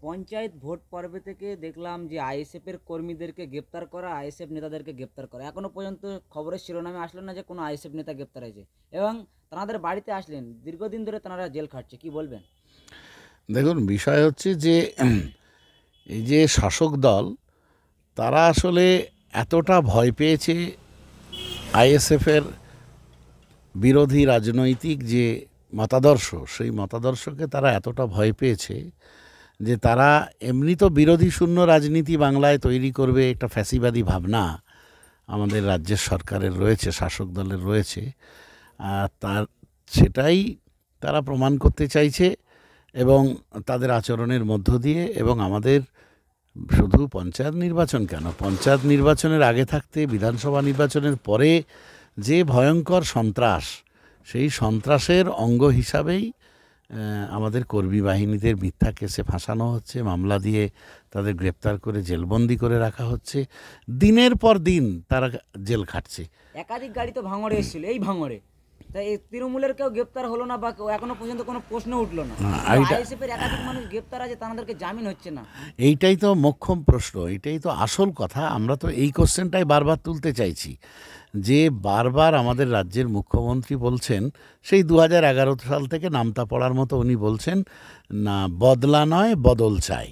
Panchayat vote পর্বে থেকে দেখলাম যে আইএসএফের কর্মীদেরকে গ্রেপ্তার করা, আইএসএফ নেতাদেরকে গ্রেপ্তার করা। এখনো পর্যন্ত খবরের শিরোনামে আসলো না যে কোনো আইএসএফ নেতা গ্রেপ্তার হয়েছে, এবং তাদের বাড়িতে আসলেন, দীর্ঘদিন ধরে তারা জেল খাটছে। কি বলবেন? দেখুন, বিষয় হচ্ছে যে এই যে শাসক দল, তারা আসলে এতটা ভয় পেয়েছে আইএসএফের বিরোধী রাজনৈতিক যে মতাদর্শ, সেই মতাদর্শকে তারা এতটা ভয় পেয়েছে যে তারা এমনি তো বিরোধী শূন্য রাজনীতি বাংলায় তৈরি করবে, একটা ফ্যাসিবাদী ভাবনা আমাদের রাজ্যের সরকারের রয়েছে, শাসক দলের রয়েছে। তার সেটাই তারা প্রমাণ করতে চাইছে, এবং তাদের আচরণের মধ্য দিয়ে। এবং আমাদের শুধু পঞ্চায়েত নির্বাচন কেন, পঞ্চায়েত নির্বাচনের আগে থাকতে বিধানসভা নির্বাচনের পরে যে ভয়ঙ্কর সন্ত্রাস, সেই সন্ত্রাসের অঙ্গ হিসাবেই আমাদের কর্মী বাহিনীদের মিথ্যা কেসে ফাঁসানো হচ্ছে, মামলা দিয়ে তাদের গ্রেপ্তার করে জেলবন্দি করে রাখা হচ্ছে। দিনের পর দিন তারা জেল খাটছে। একাধিক গাড়ি তো ভাঙড়ে এসেছিল, এই ভাঙড়ে তাই তৃণমূলের কেউ গ্রেপ্তার হলো না, বা এখনো পর্যন্ত কোনো প্রশ্ন উঠলো না। আইএসএফের একাধিক মানুষ গ্রেপ্তার আছে, তাদেরকে জামিন হচ্ছে না। এইটাই তো মোক্ষম প্রশ্ন, এইটাই তো আসল কথা। আমরা তো এই কোশ্চেনটাই বারবার তুলতে চাইছি, যে বারবার আমাদের রাজ্যের মুখ্যমন্ত্রী বলছেন, সেই 2011 সাল থেকে নামতা পড়ার মতো উনি বলছেন না, বদলা নয় বদল চাই।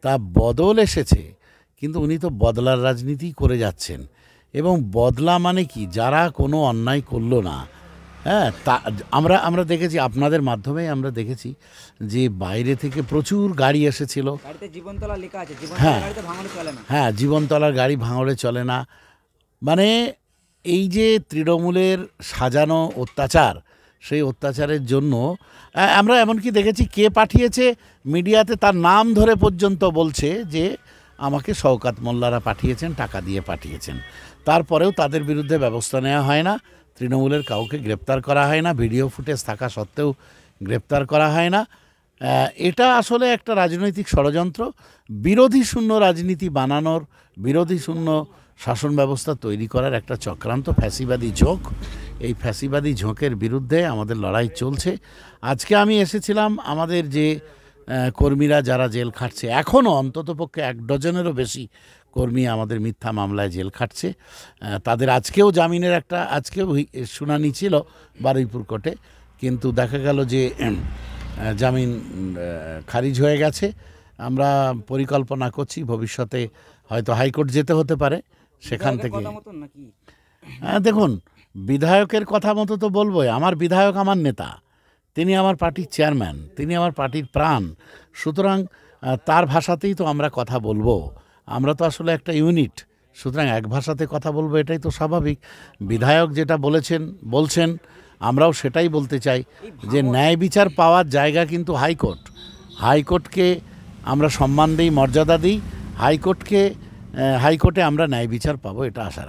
তা বদল এসেছে, কিন্তু উনি তো বদলার রাজনীতি করে যাচ্ছেন। এবং বদলা মানে কি, যারা কোনো অন্যায় করলো না, হ্যাঁ, তা আমরা দেখেছি, আপনাদের মাধ্যমেই আমরা দেখেছি যে বাইরে থেকে প্রচুর গাড়ি এসেছিল। জীবনতলা লেখা আছে, হ্যাঁ, জীবনতলার গাড়ি ভাঙড়ে চলে না। মানে এই যে তৃণমূলের সাজানো অত্যাচার, সেই অত্যাচারের জন্য আমরা এমনকি দেখেছি কে পাঠিয়েছে, মিডিয়াতে তার নাম ধরে পর্যন্ত বলছে যে আমাকে শওকাত মোল্লারা পাঠিয়েছেন, টাকা দিয়ে পাঠিয়েছেন। তারপরেও তাদের বিরুদ্ধে ব্যবস্থা নেওয়া হয় না, তৃণমূলের কাউকে গ্রেপ্তার করা হয় না, ভিডিও ফুটেজ থাকা সত্ত্বেও গ্রেপ্তার করা হয় না। এটা আসলে একটা রাজনৈতিক ষড়যন্ত্র, বিরোধী শূন্য রাজনীতি বানানোর, বিরোধী শূন্য শাসন ব্যবস্থা তৈরি করার একটা চক্রান্ত, ফ্যাসিবাদী ঝোঁক। এই ফ্যাসিবাদী ঝোঁকের বিরুদ্ধে আমাদের লড়াই চলছে। আজকে আমি এসেছিলাম, আমাদের যে কর্মীরা যারা জেল খাটছে, এখনও অন্ততপক্ষে 1 ডজনেরও বেশি কর্মী আমাদের মিথ্যা মামলায় জেল খাটছে। তাদের আজকেও জামিনের আজকেও শুনানি ছিল বারুইপুর কোর্টে, কিন্তু দেখা গেল যে জামিন খারিজ হয়ে গেছে। আমরা পরিকল্পনা করছি ভবিষ্যতে হয়তো হাইকোর্ট যেতে হতে পারে, সেখান থেকে। দেখুন, বিধায়কের কথা মতো তো বলবোই। আমার বিধায়ক আমার নেতা, তিনি আমার পার্টির চেয়ারম্যান, তিনি আমার পার্টির প্রাণ। সুতরাং তার ভাষাতেই তো আমরা কথা বলবো। আমরা তো আসলে একটা ইউনিট, সুতরাং এক ভাষাতে কথা বলবো, এটাই তো স্বাভাবিক। বিধায়ক যেটা বলছেন আমরাও সেটাই বলতে চাই, যে ন্যায় বিচার পাওয়ার জায়গা কিন্তু হাইকোর্ট। হাইকোর্টকে আমরা সম্মান দিই, মর্যাদা দিই। হাইকোর্টে আমরা ন্যায় বিচার পাবো, এটা আশা রাখি।